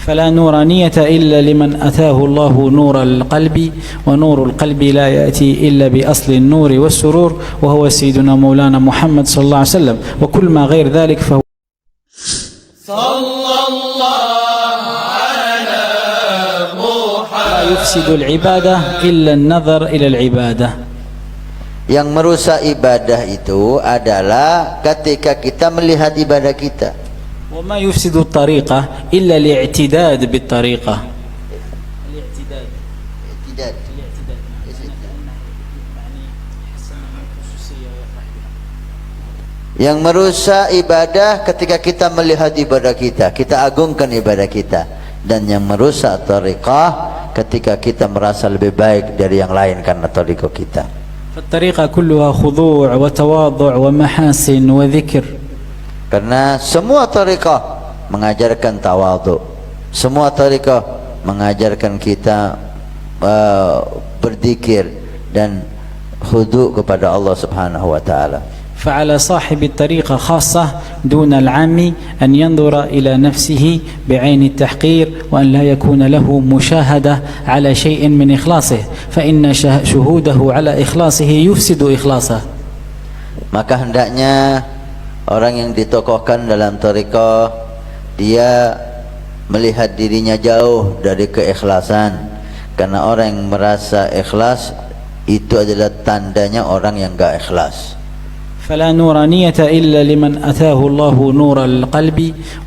فلا نورانية إلا لمن أتاه الله نور القلب ونور القلب لا يأتي إلا بأصل النور والسرور وهو سيدنا مولانا محمد صلى الله عليه وسلم وكل ما غير ذلك فهو صلى الله على محمد. لا يفسد العبادة إلا النظر إلى العبادة. Yang merusak ibadah itu adalah ketika kita melihat ibadah kita. وما يفسد الطريقة إلا الاعتداد بالطريقة. Yang merusak ibadah ketika kita melihat ibadah kita, kita agungkan ibadah kita. Dan yang merusak tariqah ketika kita merasa lebih baik dari yang lain karena tariqah kita. فالطريقة كلها خضوع وتواضع ومحاسن وذكر. Karena semua tariqah mengajarkan tawadhu, semua tariqah mengajarkan kita berzikir dan khudu' kepada Allah Subhanahu wa taala. فعلى صاحب الطريقة خاصة دون العام أن ينظر إلى نفسه بعين التحقير وأن لا يكون له مشاهدة على شيء من إخلاصه فإن شهوده على إخلاصه يفسد إخلاصه. Maka hendaknya orang yang ditokohkan dalam tariqah dia melihat dirinya jauh dari keikhlasan, karena orang yang merasa ikhlas itu adalah tandanya orang yang enggak ikhlas. فلا نورانية إلا لمن أتاه الله نور القلب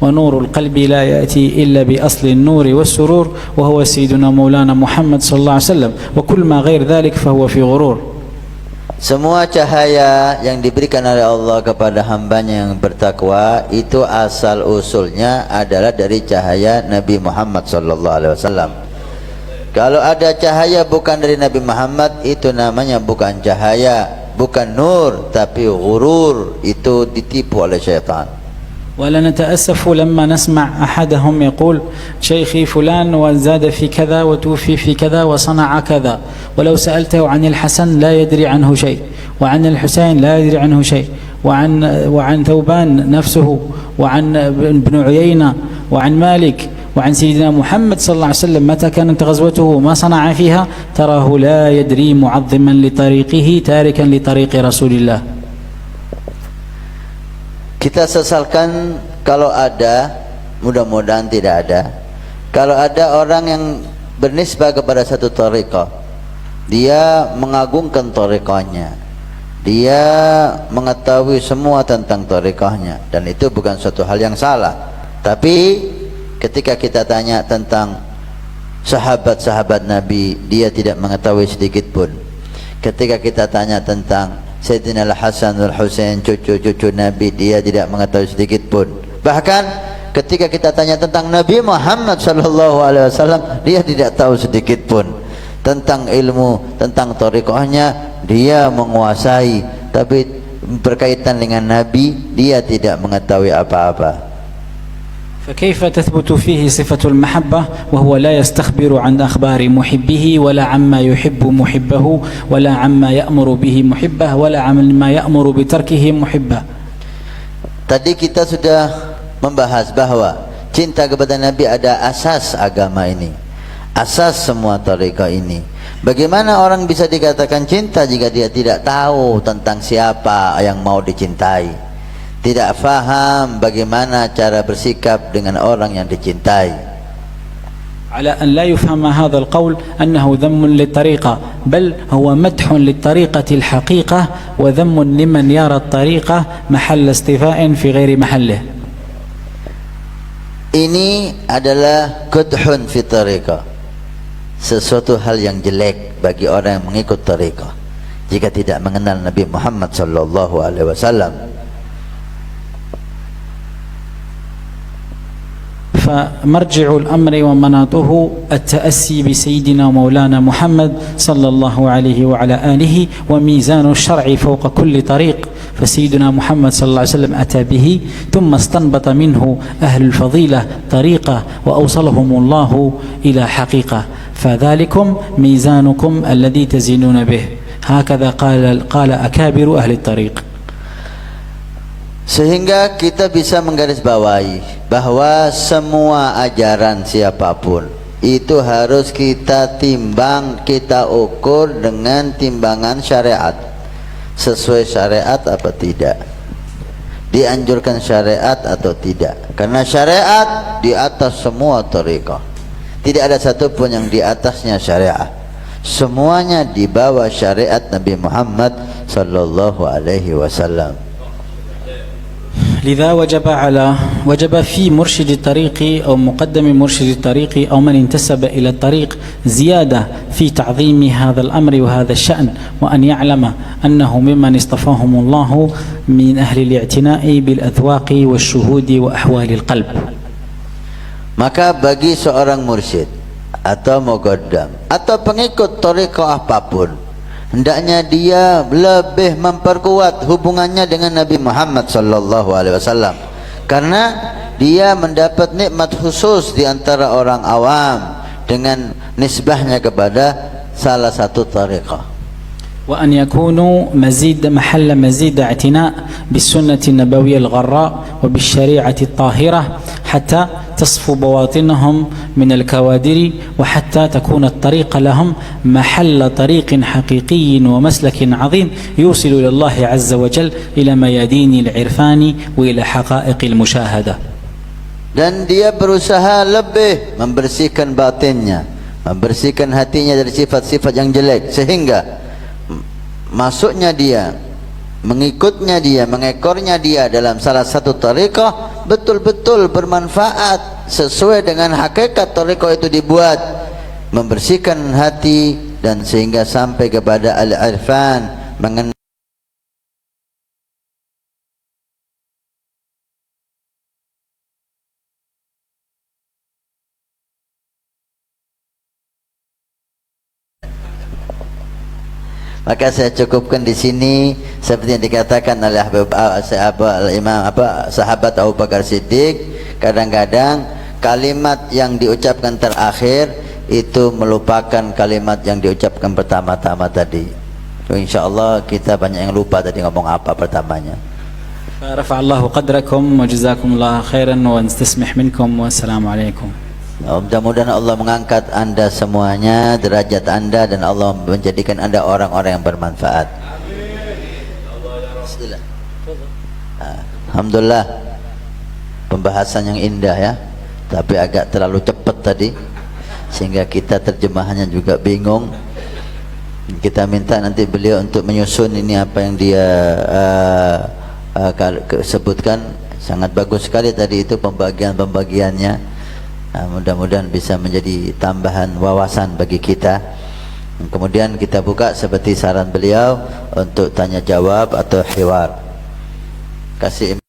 ونور القلب لا يأتي إلا بأصل النور والسرور وهو سيدنا مولانا محمد صلى الله عليه وسلم وكل ما غير ذلك فهو في غرور. Semua cahaya yang diberikan oleh Allah kepada hambanya yang bertakwa itu asal usulnya adalah dari cahaya Nabi Muhammad sallallahu alaihi wasallam. Kalau ada cahaya bukan dari Nabi Muhammad, itu namanya bukan cahaya, bukan nur, tapi ghurur, itu ditipu oleh syaitan. ولا نتأسف لما نسمع أحدهم يقول شيخي فلان وزاد في كذا وتوفي في كذا وصنع كذا، ولو سألته عن الحسن لا يدري عنه شيء، وعن الحسين لا يدري عنه شيء، وعن ثوبان نفسه، وعن ابن عيينة، وعن مالك، وعن سيدنا محمد صلى الله عليه وسلم متى كانت غزوته ما صنع فيها، تراه لا يدري معظما لطريقه تاركا لطريق رسول الله. Kita sesalkan kalau ada, mudah-mudahan tidak ada, kalau ada orang yang bernisbah kepada satu tariqah, dia mengagungkan tariqahnya, dia mengetahui semua tentang tariqahnya, dan itu bukan suatu hal yang salah. Tapi ketika kita tanya tentang sahabat-sahabat Nabi, dia tidak mengetahui sedikit pun. Ketika kita tanya tentang Sayyidina Al-Hasan Al-Husain, cucu-cucu Nabi, dia tidak mengetahui sedikit pun. Bahkan ketika kita tanya tentang Nabi Muhammad sallallahu alaihi wasallam, dia tidak tahu sedikit pun tentang ilmu, tentang tariqahnya dia menguasai, tapi berkaitan dengan Nabi dia tidak mengetahui apa-apa. فكيف تثبت فيه صفة المحبة وهو لا يستخبر عن أخبار محبه ولا عما يحب محبه ولا عما يأمر به محبه ولا عما يأمر بتركه محبه. Tadi kita sudah membahas bahwa cinta kepada Nabi ada asas agama ini, asas semua tariqah ini. Bagaimana orang bisa dikatakan cinta jika dia tidak tahu tentang siapa yang mau dicintai, tidak faham bagaimana cara bersikap dengan orang yang dicintai. على أن لا يفهم هذا القول أنه ذم للطريقة، بل هو مدح للطريقة الحقيقة وذم لمن يرى الطريقة محل استيفاء في غير محله. Ini adalah qudhun fi tariqah, sesuatu hal yang jelek bagi orang yang mengikut tariqah jika tidak mengenal Nabi Muhammad sallallahu alaihi wasallam. فمرجع الأمر ومناطه التأسي بسيدنا مولانا محمد صلى الله عليه وعلى آله، وميزان الشرع فوق كل طريق، فسيدنا محمد صلى الله عليه وسلم أتى به ثم استنبط منه أهل الفضيلة طريقة وأوصلهم الله إلى حقيقة، فذلكم ميزانكم الذي تزينون به. هكذا قال أكابر أهل الطريق. Sehingga kita bisa menggarisbawahi bahwa semua ajaran siapapun itu harus kita timbang, kita ukur dengan timbangan syariat. Sesuai syariat apa tidak, dianjurkan syariat atau tidak. Karena syariat di atas semua thariqah, tidak ada satupun yang di atasnya syariat. Semuanya di bawah syariat Nabi Muhammad sallallahu alaihi wasallam. لذا وجب في مرشد الطريق أو مقدم مرشد الطريق أو من انتسب إلى الطريق زيادة في تعظيم هذا الأمر وهذا الشأن، وأن يعلم أنه ممن اصطفاهم الله من أهل الاعتناء بالأذواق والشهود وأحوال القلب. Maka bagi seorang mursyid atau muqaddam atau pengikut thariqah apapun, hendaknya dia lebih memperkuat hubungannya dengan Nabi Muhammad sallallahu alaihi wasallam, karena dia mendapat nikmat khusus di antara orang awam dengan nisbahnya kepada salah satu thariqah. وأن يكونوا محل مزيد اعتناء بالسنة النبوية الغراء وبالشريعة الطاهرة حتى تصفو بواطنهم من الكوادر، وحتى تكون الطريق لهم محل طريق حقيقي ومسلك عظيم يوصل إلى الله عز وجل إلى ميادين العرفان وإلى حقائق المشاهدة. Dan dia berusaha lebih membersihkan batinnya, membersihkan hatinya dari sifat-sifat yang jelek, sehingga masuknya dia, mengikutnya dia, mengekornya dia dalam salah satu thariqah betul-betul bermanfaat sesuai dengan hakikat thariqah itu dibuat, membersihkan hati dan sehingga sampai kepada al-irfan, mengenal Maka saya cukupkan di sini seperti yang dikatakan oleh sahabat Abu Bakar Siddiq. Kadang-kadang kalimat yang diucapkan terakhir itu melupakan kalimat yang diucapkan pertama-tama tadi. InsyaAllah kita banyak yang lupa tadi ngomong apa pertamanya. Rafa'allahu qadrakum wa jazakumullah khairan wa nastasmih minkum wa assalamu alaikum. Mudah-mudahan Allah mengangkat anda semuanya, derajat anda, dan Allah menjadikan anda orang-orang yang bermanfaat. Bismillah. Alhamdulillah, pembahasan yang indah ya, tapi agak terlalu cepat tadi sehingga kita terjemahannya juga bingung. Kita minta nanti beliau untuk menyusun ini apa yang dia sebutkan. Sangat bagus sekali tadi itu pembagiannya. Mudah-mudahan bisa menjadi tambahan wawasan bagi kita. Kemudian kita buka seperti saran beliau untuk tanya jawab atau hiwar. Kasih